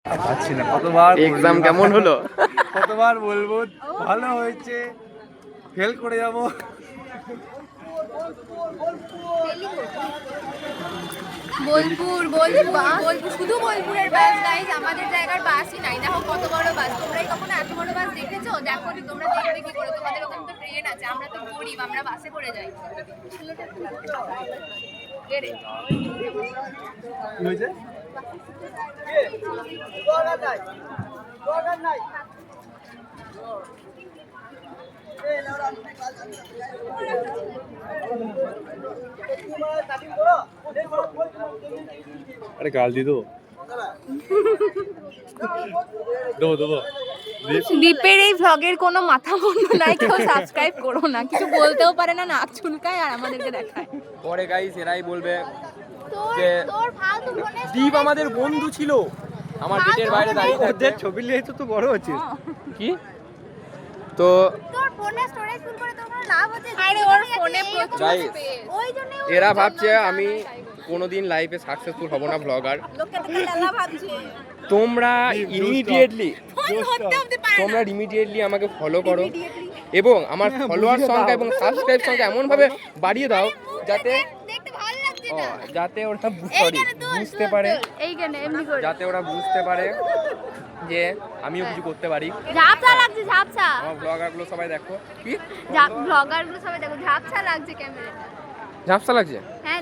পাচ্ছি না, কতবার এক্সাম কেমন হলো? কতবার বলবো ভালো হয়েছে, ফেল করে যাব। বোলপুর বোলপুর শুধু বোলপুরের বাস গাইজ, আমাদের জায়গার বাসই নাই। দেখো কত বড় বাস, তোমরাই কখনো এত বড় বাস দেখেছো? দেখো নি, তোমরা দেখবে কি করে? তোমাদের ওখানে তো ট্রেন আছে, আমরা তো গরিব, আমরা বাসে করে যাই। আরে গাল দি দেবো দেবো দেবো। দীপের এই ভ্লগের কোনো মাথা মুন্ডু নাই, কেউ সাবস্ক্রাইব করো না। কিছু বলতেও পারে না, নাক চুলকায় আর আমাদেরকে দেখায়। পরে গাইস এরাই বলবে যে দীপ আমাদের বন্ধু ছিল, আমার গেটের বাইরে দাঁড়িয়ে থাকতে। ছবি নিয়ে তো বড় হচ্ছে কি তো তোর ফোনে স্টোরেজ ফুল করে তোর কোনো লাভ হচ্ছে? আরে ওর ফোনে গাইস এরা ভাবছে আমি কোনোদিন লাইফে সাকসেসফুল হব না ব্লগার। লোকটা তো লালা ভাবছে। তোমরা ইমিডিয়েটলি আমাকে ফলো করো এবং আমার ফলোয়ার সংখ্যা এবং সাবস্ক্রাইব সংখ্যা এমনভাবে বাড়িয়ে দাও যাতে দেখতে ভালো লাগছে না, যাতে ওরা বুঝতে পারে, যাতে ওরা বুঝতে পারে যে আমিও কিছু করতে পারি। ঝাপসা লাগছে, ঝাপসা। আমার ব্লগারগুলো সবাই দেখো। কি ব্লগারগুলো সবাই দেখো, ঝাপসা লাগছে ক্যামেরাটা। ঝাপসা লাগছে? হ্যাঁ।